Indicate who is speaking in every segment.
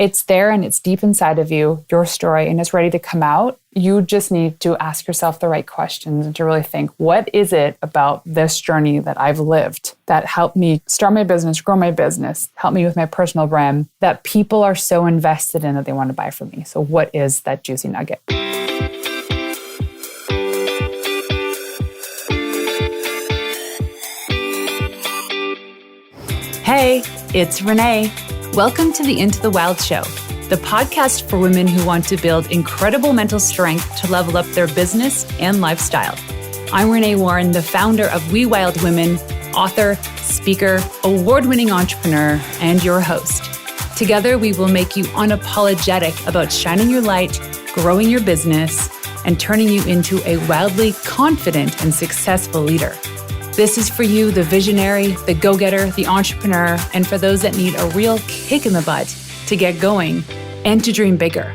Speaker 1: It's there and it's deep inside of you, your story, and it's ready to come out. You just need to ask yourself the right questions and to really think, what is it about this journey that I've lived that helped me start my business, grow my business, help me with my personal brand, that people are so invested in that they want to buy from me? So what is that juicy nugget? Hey, it's Renée. Welcome to the Into the Wild Show, the podcast for women who want to build incredible mental strength to level up their business and lifestyle. I'm Renée Warren, the founder of We Wild Women, author, speaker, award-winning entrepreneur, and your host. Together, we will make you unapologetic about shining your light, growing your business, and turning you into a wildly confident and successful leader. This is for you, the visionary, the go-getter, the entrepreneur, and for those that need a real kick in the butt to get going and to dream bigger.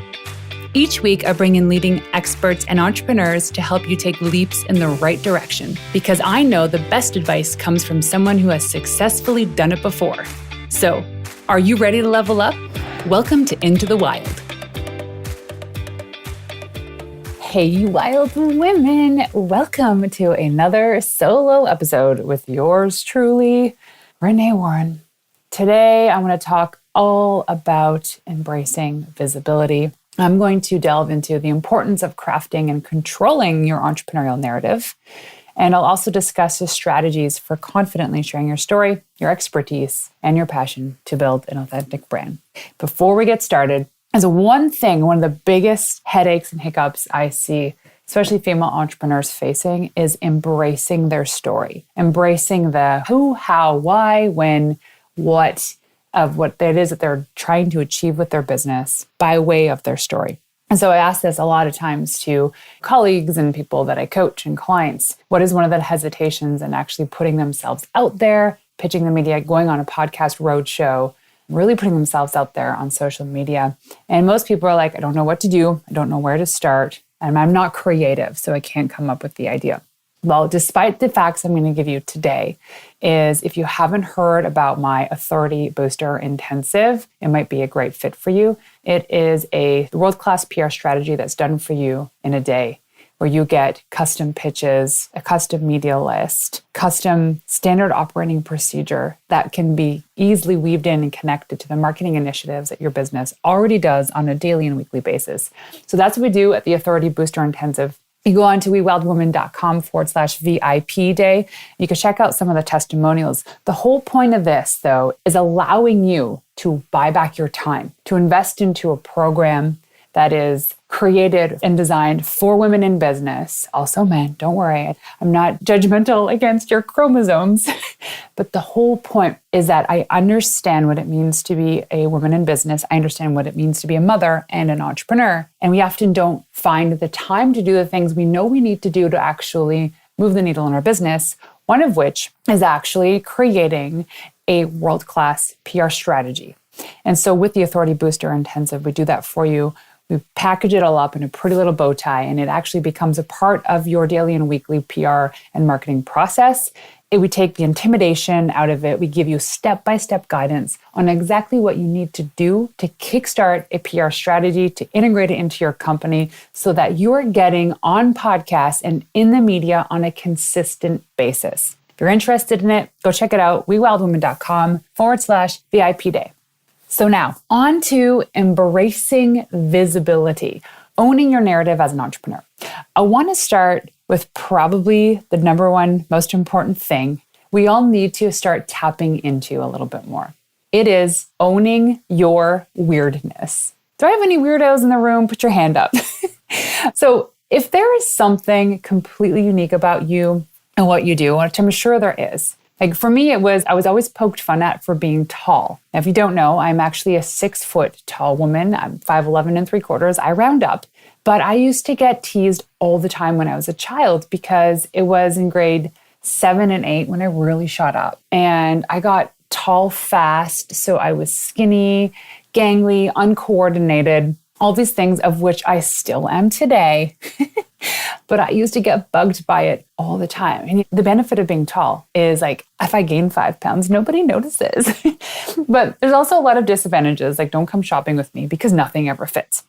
Speaker 1: Each week, I bring in leading experts and entrepreneurs to help you take leaps in the right direction, because I know the best advice comes from someone who has successfully done it before. So, are you ready to level up? Welcome to Into the Wild. Hey, you wild women. Welcome to another solo episode with yours truly, Renée Warren. Today, I want to talk all about embracing visibility. I'm going to delve into the importance of crafting and controlling your entrepreneurial narrative. And I'll also discuss the strategies for confidently sharing your story, your expertise, and your passion to build an authentic brand. Before we get started, as one of the biggest headaches and hiccups I see, especially female entrepreneurs facing, is embracing their story, embracing the who, how, why, when, what of what it is that they're trying to achieve with their business by way of their story. And so I ask this a lot of times to colleagues and people that I coach and clients. What is one of the hesitations in actually putting themselves out there, pitching the media, going on a podcast roadshow, really putting themselves out there on social media? And most people are like, I don't know what to do. I don't know where to start. And I'm not creative, so I can't come up with the idea. Well, despite the facts I'm going to give you today, is if you haven't heard about my Authority Booster Intensive, it might be a great fit for you. It is a world-class PR strategy that's done for you in a day, where you get custom pitches, a custom media list, custom standard operating procedure that can be easily weaved in and connected to the marketing initiatives that your business already does on a daily and weekly basis. So that's what we do at the Authority Booster Intensive. You go on to wewildwoman.com/VIP day. You can check out some of the testimonials. The whole point of this, though, is allowing you to buy back your time, to invest into a program that is created and designed for women in business, also men, don't worry. I'm not judgmental against your chromosomes. But the whole point is that I understand what it means to be a woman in business. I understand what it means to be a mother and an entrepreneur. And we often don't find the time to do the things we know we need to do to actually move the needle in our business, one of which is actually creating a world-class PR strategy. And so with the Authority Booster Intensive, we do that for you. We package it all up in a pretty little bow tie, and it actually becomes a part of your daily and weekly PR and marketing process. We take the intimidation out of it. We give you step-by-step guidance on exactly what you need to do to kickstart a PR strategy, to integrate it into your company so that you're getting on podcasts and in the media on a consistent basis. If you're interested in it, go check it out, wewildwoman.com/VIP day. So now, on to embracing visibility, owning your narrative as an entrepreneur. I want to start with probably the number one most important thing we all need to start tapping into a little bit more. It is owning your weirdness. Do I have any weirdos in the room? Put your hand up. So if there is something completely unique about you and what you do, which I'm sure there is, like for me, I was always poked fun at for being tall. Now, if you don't know, I'm actually a 6-foot tall woman. I'm 5'11 3/4. I round up. But I used to get teased all the time when I was a child because it was in grade 7 and 8 when I really shot up. And I got tall fast. So I was skinny, gangly, uncoordinated, all these things of which I still am today. but I used to get bugged by it all the time. And the benefit of being tall is like, if I gain 5 pounds, nobody notices. But there's also a lot of disadvantages, like don't come shopping with me because nothing ever fits.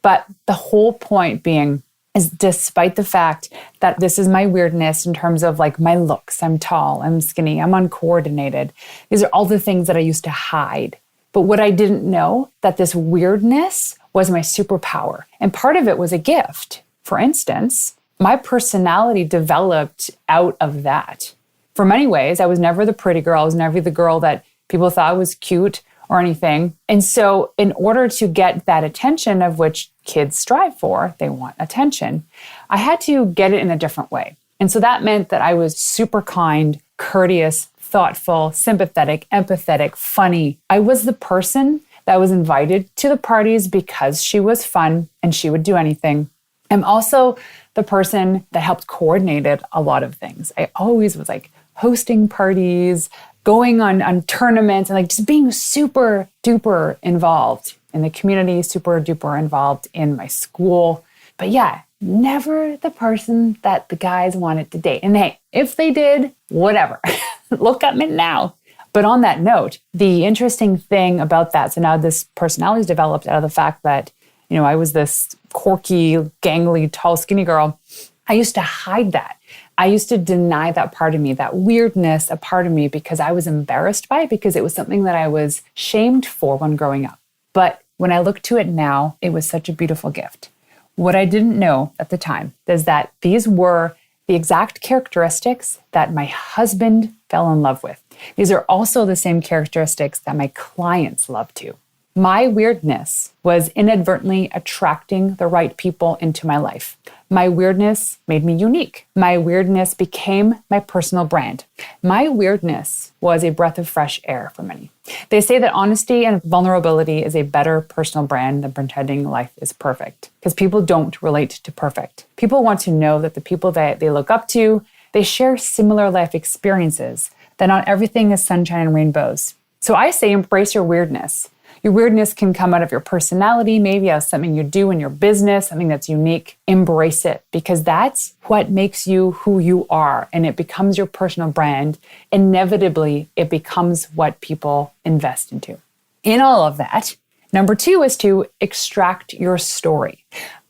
Speaker 1: But the whole point being is despite the fact that this is my weirdness in terms of like my looks, I'm tall, I'm skinny, I'm uncoordinated. These are all the things that I used to hide. But what I didn't know, that this weirdness was my superpower. And part of it was a gift. For instance, my personality developed out of that. For many ways, I was never the pretty girl. I was never the girl that people thought was cute or anything. And so in order to get that attention of which kids strive for, they want attention, I had to get it in a different way. And so that meant that I was super kind, courteous, thoughtful, sympathetic, empathetic, funny. I was the person that was invited to the parties because she was fun and she would do anything. I'm also the person that helped coordinate a lot of things. I always was like hosting parties, going on tournaments, and like just being super duper involved in the community, super duper involved in my school. But yeah, never the person that the guys wanted to date. And hey, if they did, whatever. Look at me now. But on that note, the interesting thing about that, so now this personality is developed out of the fact that, I was this quirky, gangly, tall, skinny girl. I used to hide that. I used to deny that part of me, that weirdness, a part of me, because I was embarrassed by it, because it was something that I was shamed for when growing up. But when I look to it now, it was such a beautiful gift. What I didn't know at the time is that these were the exact characteristics that my husband fell in love with. These are also the same characteristics that my clients love too. My weirdness was inadvertently attracting the right people into my life. My weirdness made me unique. My weirdness became my personal brand. My weirdness was a breath of fresh air for many. They say that honesty and vulnerability is a better personal brand than pretending life is perfect, because people don't relate to perfect. People want to know that the people that they look up to, they share similar life experiences, that not everything is sunshine and rainbows. So I say embrace your weirdness. Your weirdness can come out of your personality, maybe as something you do in your business, something that's unique. Embrace it, because that's what makes you who you are, and it becomes your personal brand. Inevitably, it becomes what people invest into. In all of that, number 2 is to extract your story.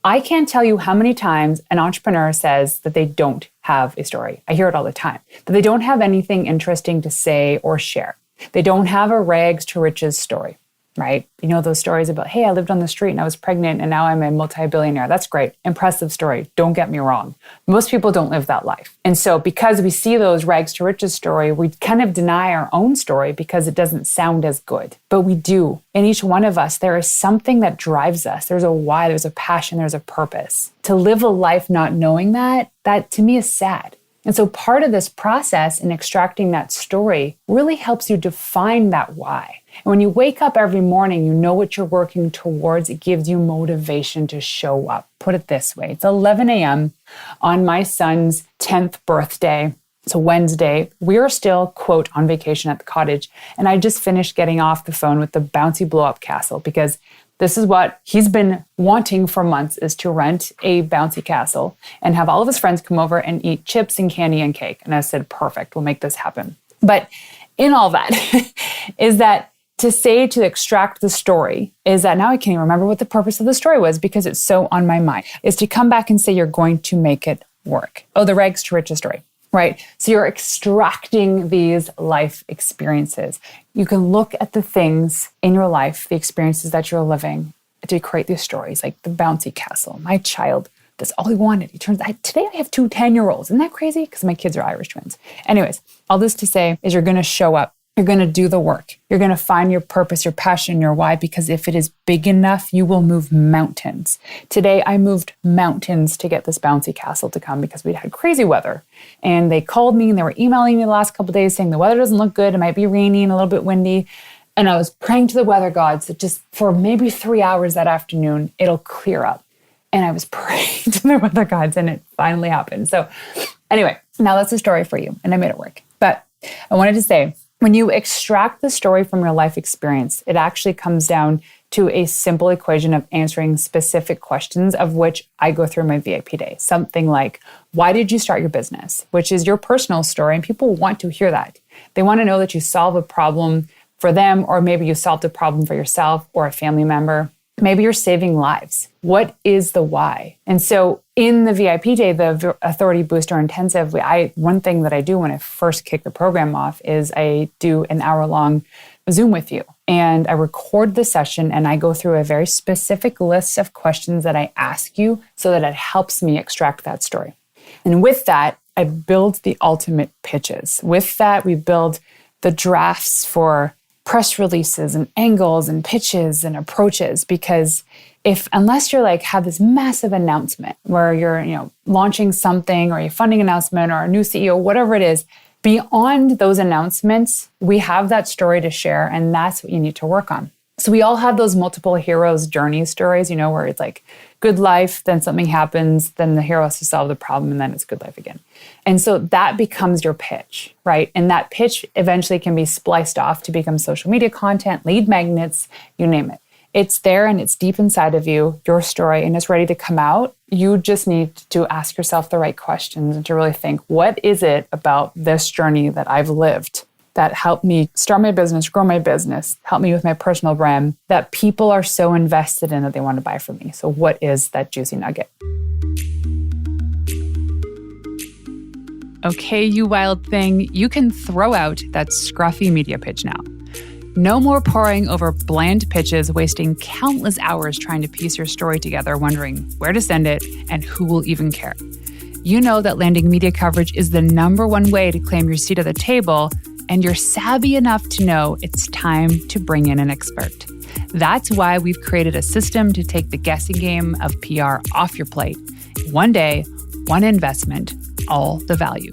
Speaker 1: I can't tell you how many times an entrepreneur says that they don't have a story. I hear it all the time, that they don't have anything interesting to say or share. They don't have a rags to riches story. Right? You know those stories about, hey, I lived on the street and I was pregnant and now I'm a multi-billionaire. That's great. Impressive story. Don't get me wrong. Most people don't live that life. And so because we see those rags to riches story, we kind of deny our own story because it doesn't sound as good. But we do. In each one of us, there is something that drives us. There's a why, there's a passion, there's a purpose. To live a life not knowing that to me is sad. And so part of this process in extracting that story really helps you define that why. And when you wake up every morning, you know what you're working towards. It gives you motivation to show up. Put it this way. It's 11 a.m. on my son's 10th birthday. It's a Wednesday. We're still, quote, on vacation at the cottage. And I just finished getting off the phone with the bouncy blow-up castle, because this is what he's been wanting for months, is to rent a bouncy castle and have all of his friends come over and eat chips and candy and cake. And I said, perfect, we'll make this happen. But in all that is that to extract the story is that now I can't even remember what the purpose of the story was because it's so on my mind, is to come back and say you're going to make it work. Oh, the rags to riches story. Right? So you're extracting these life experiences. You can look at the things in your life, the experiences that you're living, to create these stories, like the bouncy castle. My child, that's all he wanted. Today I have 2 10-year-olds. Isn't that crazy? Because my kids are Irish twins. Anyways, all this to say is you're going to show up. You're going to do the work. You're going to find your purpose, your passion, your why, because if it is big enough, you will move mountains. Today, I moved mountains to get this bouncy castle to come because we'd had crazy weather. And they called me and they were emailing me the last couple of days saying the weather doesn't look good. It might be rainy and a little bit windy. And I was praying to the weather gods that just for maybe 3 hours that afternoon, it'll clear up. And I was praying to the weather gods and it finally happened. So anyway, now that's the story for you. And I made it work. But I wanted to say, when you extract the story from your life experience, it actually comes down to a simple equation of answering specific questions, of which I go through my VIP day. Something like, why did you start your business? Which is your personal story, and people want to hear that. They want to know that you solve a problem for them, or maybe you solved a problem for yourself or a family member. Maybe you're saving lives. What is the why? And so in the VIP day, the Authority Booster Intensive, one thing that I do when I first kick the program off is I do an hour-long Zoom with you. And I record the session and I go through a very specific list of questions that I ask you so that it helps me extract that story. And with that, I build the ultimate pitches. With that, we build the drafts for press releases and angles and pitches and approaches, because unless you're have this massive announcement where you're, launching something, or a funding announcement or a new CEO, whatever it is, beyond those announcements, we have that story to share, and that's what you need to work on. So we all have those multiple heroes' journey stories, where it's good life, then something happens, then the hero has to solve the problem, and then it's good life again. And so that becomes your pitch, right? And that pitch eventually can be spliced off to become social media content, lead magnets, you name it. It's there and it's deep inside of you, your story, and it's ready to come out. You just need to ask yourself the right questions and to really think, what is it about this journey that I've lived that helped me start my business, grow my business, help me with my personal brand, that people are so invested in that they want to buy from me? So what is that juicy nugget? Okay, you wild thing, you can throw out that scruffy media pitch now. No more poring over bland pitches, wasting countless hours trying to piece your story together, wondering where to send it and who will even care. You know that landing media coverage is the number one way to claim your seat at the table, and you're savvy enough to know it's time to bring in an expert. That's why we've created a system to take the guessing game of PR off your plate. One day, one investment, all the value.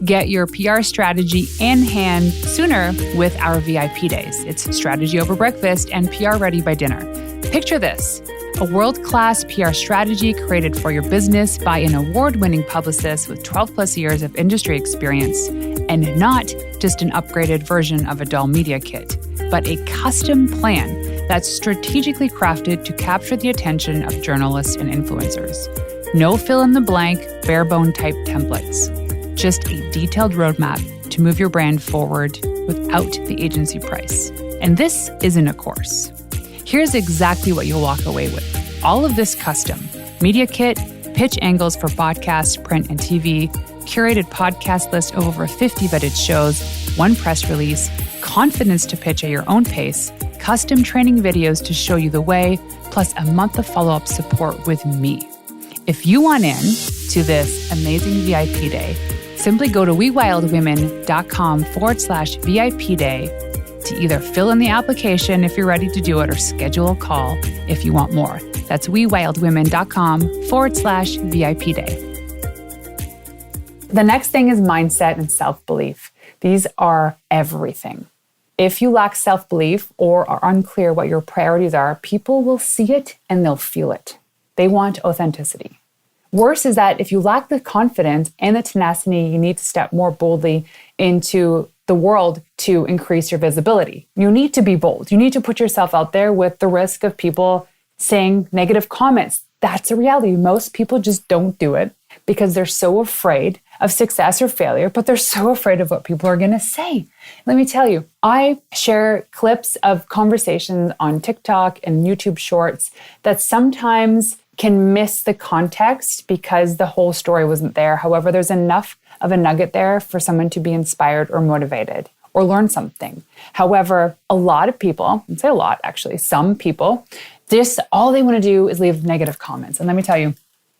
Speaker 1: Get your PR strategy in hand sooner with our VIP days. It's strategy over breakfast and PR ready by dinner. Picture this: a world-class PR strategy created for your business by an award-winning publicist with 12 plus years of industry experience, and not just an upgraded version of a dull media kit, but a custom plan that's strategically crafted to capture the attention of journalists and influencers. No fill-in-the-blank, bare-bone type templates. Just a detailed roadmap to move your brand forward without the agency price. And this isn't a course. Here's exactly what you'll walk away with. All of this custom: media kit, pitch angles for podcasts, print, and TV, curated podcast list of over 50 vetted shows, one press release, confidence to pitch at your own pace, custom training videos to show you the way, plus a month of follow-up support with me. If you want in to this amazing VIP day, simply go to wewildwomen.com/VIP day to either fill in the application if you're ready to do it, or schedule a call if you want more. That's wewildwomen.com/VIP day. The next thing is mindset and self-belief. These are everything. If you lack self-belief or are unclear what your priorities are, people will see it and they'll feel it. They want authenticity. Worse is that if you lack the confidence and the tenacity, you need to step more boldly into the world to increase your visibility. You need to be bold. You need to put yourself out there with the risk of people saying negative comments. That's a reality. Most people just don't do it because they're so afraid of success or failure, but they're so afraid of what people are going to say. Let me tell you, I share clips of conversations on TikTok and YouTube Shorts that sometimes can miss the context because the whole story wasn't there. However, there's enough of a nugget there for someone to be inspired or motivated or learn something. However, a lot of people, I'd say a lot actually, some people, all they want to do is leave negative comments. And let me tell you,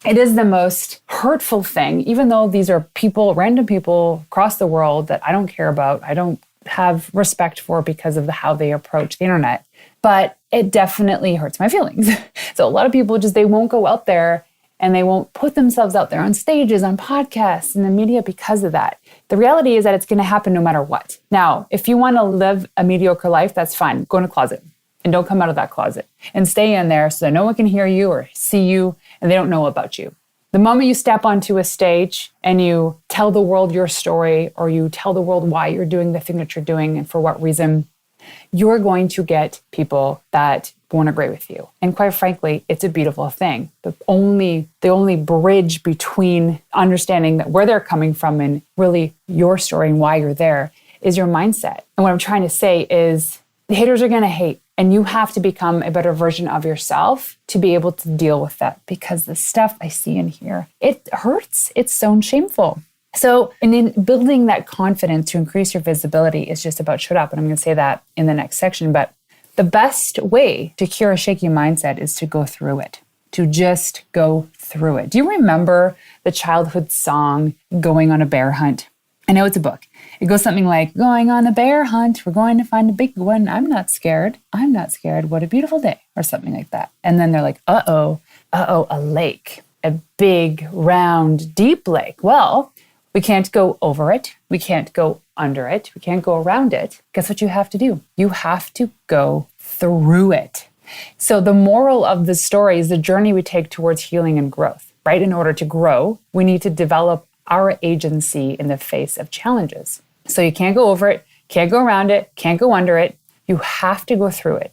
Speaker 1: it is the most hurtful thing, even though these are people, random people across the world that I don't care about, I don't have respect for because of how they approach the internet. But it definitely hurts my feelings. So a lot of people they won't go out there and they won't put themselves out there on stages, on podcasts, in the media because of that. The reality is that it's going to happen no matter what. Now, if you want to live a mediocre life, that's fine. Go in a closet and don't come out of that closet and stay in there so that no one can hear you or see you and they don't know about you. The moment you step onto a stage and you tell the world your story, or you tell the world why you're doing the thing that you're doing and for what reason, you're going to get people that won't agree with you. And quite frankly, it's a beautiful thing. The only bridge between understanding that where they're coming from and really your story and why you're there is your mindset. And what I'm trying to say is the haters are going to hate, and you have to become a better version of yourself to be able to deal with that, because the stuff I see and hear, it hurts. It's so shameful. So, and in building that confidence to increase your visibility is just about shut up. And I'm going to say that in the next section. But the best way to cure a shaky mindset is to go through it, to just go through it. Do you remember the childhood song, Going on a Bear Hunt? I know it's a book. It goes something like, going on a bear hunt, we're going to find a big one. I'm not scared. I'm not scared. What a beautiful day, or something like that. And then they're like, uh-oh, a lake, a big, round, deep lake. Well, we can't go over it. We can't go under it. We can't go around it. Guess what you have to do? You have to go through it. So the moral of the story is the journey we take towards healing and growth, right? In order to grow, we need to develop our agency in the face of challenges. So you can't go over it, can't go around it, can't go under it. You have to go through it.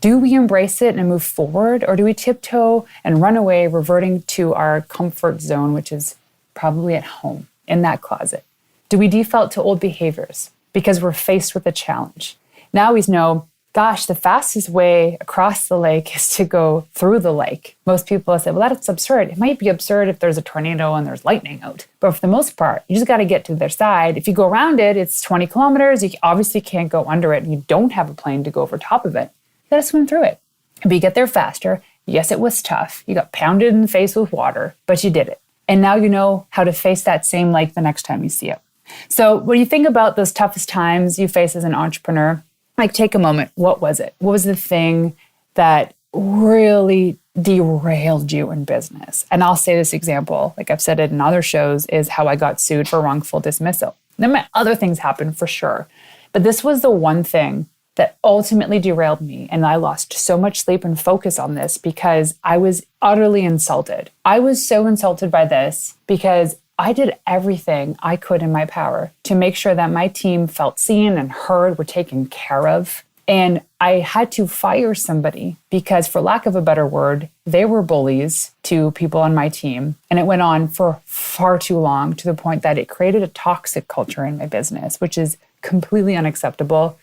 Speaker 1: Do we embrace it and move forward, or do we tiptoe and run away, reverting to our comfort zone, which is probably at home in that closet? Do we default to old behaviors because we're faced with a challenge? Now we know, gosh, the fastest way across the lake is to go through the lake. Most people say, well, that's absurd. It might be absurd if there's a tornado and there's lightning out. But for the most part, you just got to get to their side. If you go around it, it's 20 kilometers. You obviously can't go under it. And you don't have a plane to go over top of it. You got to swim through it. But you get there faster. Yes, it was tough. You got pounded in the face with water, but you did it. And now you know how to face that same lake the next time you see it. So when you think about those toughest times you face as an entrepreneur, like, take a moment. What was it? What was the thing that really derailed you in business? And I'll say this example, like I've said it in other shows, is how I got sued for wrongful dismissal. Then other things happened for sure. But this was the one thing that ultimately derailed me. And I lost so much sleep and focus on this because I was utterly insulted. I was so insulted by this because I did everything I could in my power to make sure that my team felt seen and heard, were taken care of. And I had to fire somebody because, for lack of a better word, they were bullies to people on my team. And it went on for far too long, to the point that it created a toxic culture in my business, which is completely unacceptable.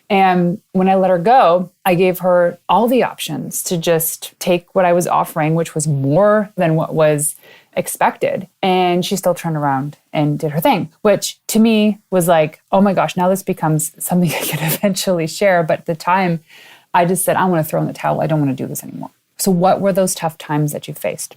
Speaker 1: And when I let her go, I gave her all the options to just take what I was offering, which was more than what was expected. And she still turned around and did her thing, which to me was like, oh my gosh, now this becomes something I can eventually share. But at the time, I just said, I want to throw in the towel. I don't want to do this anymore. So what were those tough times that you faced?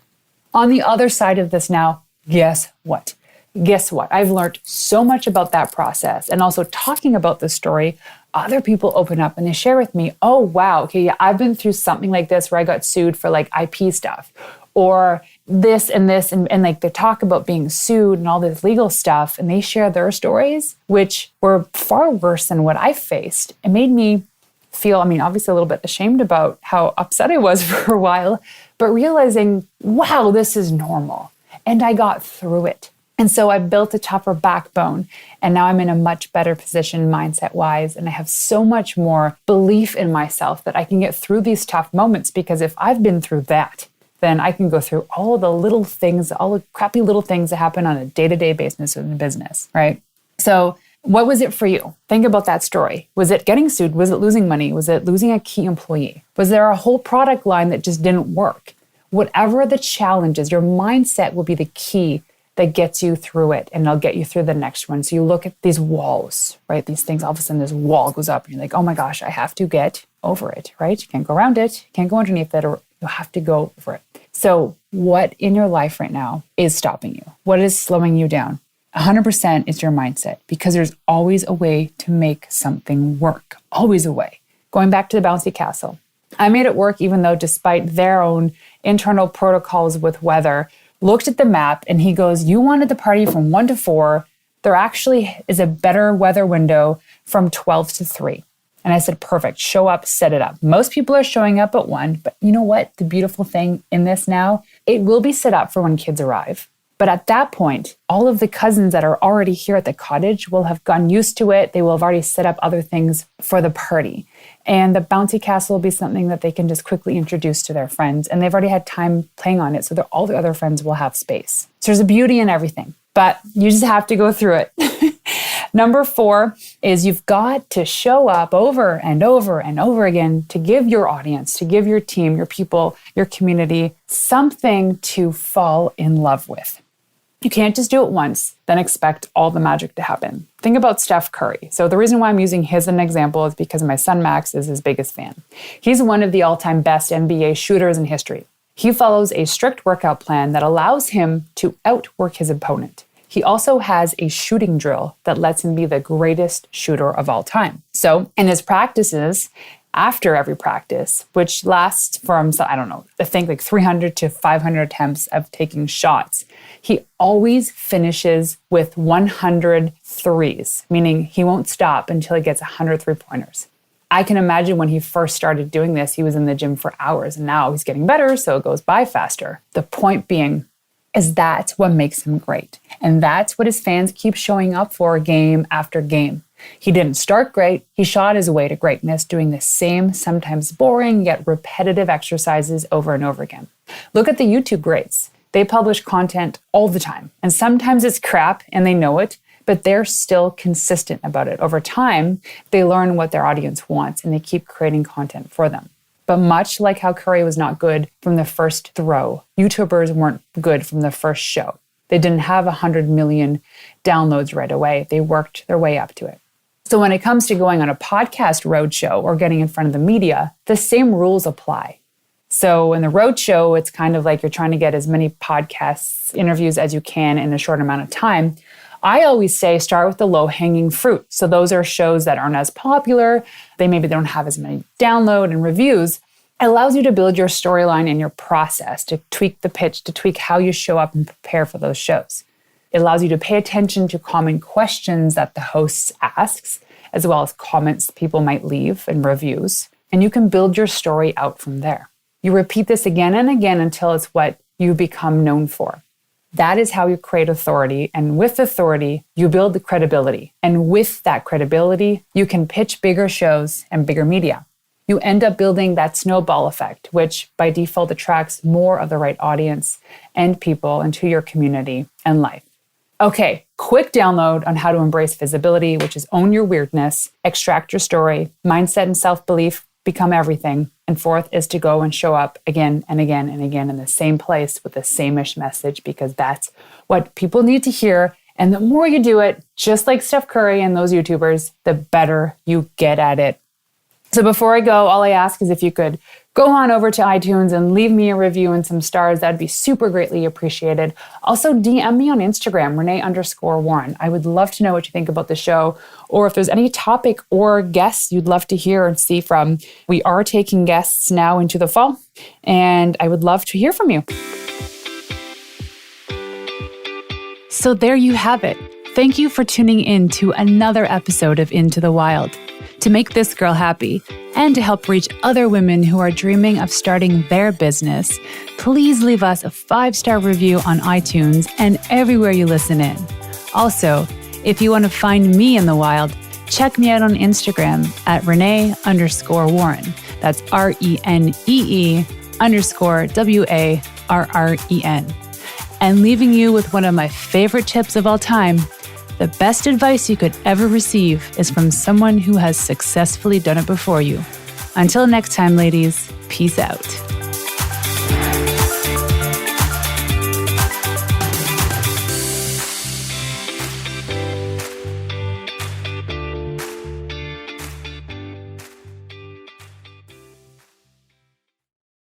Speaker 1: On the other side of this now, guess what? Guess what? I've learned so much about that process. And also, talking about this story, other people open up and they share with me, oh, wow, okay, yeah, I've been through something like this where I got sued for like IP stuff, or this and this, and like they talk about being sued and all this legal stuff, and they share their stories, which were far worse than what I faced. It made me feel, obviously a little bit ashamed about how upset I was for a while, but realizing, wow, this is normal. And I got through it. And so I built a tougher backbone, and now I'm in a much better position mindset-wise, and I have so much more belief in myself that I can get through these tough moments, because if I've been through that, then I can go through all the little things, all the crappy little things that happen on a day-to-day basis in the business, right? So what was it for you? Think about that story. Was it getting sued? Was it losing money? Was it losing a key employee? Was there a whole product line that just didn't work? Whatever the challenge is, your mindset will be the key that gets you through it, and it'll get you through the next one. So you look at these walls, right? These things, all of a sudden this wall goes up and you're like, oh my gosh, I have to get over it, right? You can't go around it, you can't go underneath it, or you have to go over it. So what in your life right now is stopping you? What is slowing you down? 100% is your mindset, because there's always a way to make something work, always a way. Going back to the bouncy castle, I made it work even though, despite their own internal protocols with weather, looked at the map and he goes, you wanted the party from 1 to 4. There actually is a better weather window from 12 to 3. And I said, perfect, show up, set it up. Most people are showing up at 1, but you know what? The beautiful thing in this now, it will be set up for when kids arrive. But at that point, all of the cousins that are already here at the cottage will have gotten used to it. They will have already set up other things for the party. And the bouncy castle will be something that they can just quickly introduce to their friends. And they've already had time playing on it, so that all the other friends will have space. So there's a beauty in everything, but you just have to go through it. Number 4 is you've got to show up over and over and over again to give your audience, to give your team, your people, your community something to fall in love with. You can't just do it once, then expect all the magic to happen. Think about Steph Curry. So the reason why I'm using his as an example is because my son Max is his biggest fan. He's one of the all-time best NBA shooters in history. He follows a strict workout plan that allows him to outwork his opponent. He also has a shooting drill that lets him be the greatest shooter of all time. So in his practices, after every practice, which lasts from, I think like 300 to 500 attempts of taking shots, he always finishes with 100 threes, meaning he won't stop until he gets 100 three-pointers. I can imagine when he first started doing this, he was in the gym for hours, and now he's getting better, so it goes by faster. The point being is that's what makes him great. And that's what his fans keep showing up for game after game. He didn't start great. He shot his way to greatness, doing the same, sometimes boring, yet repetitive exercises over and over again. Look at the YouTube greats. They publish content all the time. And sometimes it's crap and they know it, but they're still consistent about it. Over time, they learn what their audience wants and they keep creating content for them. But much like how Curry was not good from the first throw, YouTubers weren't good from the first show. They didn't have 100 million downloads right away. They worked their way up to it. So when it comes to going on a podcast roadshow or getting in front of the media, the same rules apply. So in the roadshow, it's kind of like you're trying to get as many podcasts, interviews as you can in a short amount of time. I always say start with the low-hanging fruit. So those are shows that aren't as popular. They don't have as many download and reviews. It allows you to build your storyline and your process, to tweak the pitch, to tweak how you show up and prepare for those shows. It allows you to pay attention to common questions that the host asks, as well as comments people might leave and reviews. And you can build your story out from there. You repeat this again and again until it's what you become known for. That is how you create authority. And with authority, you build the credibility. And with that credibility, you can pitch bigger shows and bigger media. You end up building that snowball effect, which by default attracts more of the right audience and people into your community and life. Okay, quick download on how to embrace visibility, which is own your weirdness, extract your story, mindset and self-belief become everything. And 4th is to go and show up again and again and again in the same place with the same-ish message, because that's what people need to hear. And the more you do it, just like Steph Curry and those YouTubers, the better you get at it. So before I go, all I ask is if you could go on over to iTunes and leave me a review and some stars. That'd be super greatly appreciated. Also, DM me on Instagram, Renée_Warren. I would love to know what you think about the show, or if there's any topic or guests you'd love to hear and see from. We are taking guests now into the fall, and I would love to hear from you. So there you have it. Thank you for tuning in to another episode of Into the Wild. To make this girl happy and to help reach other women who are dreaming of starting their business, please leave us a 5-star review on iTunes and everywhere you listen in. Also, if you want to find me in the wild, check me out on Instagram at Renée_Warren. That's RENEE_WARREN. And leaving you with one of my favorite tips of all time: the best advice you could ever receive is from someone who has successfully done it before you. Until next time, ladies, peace out.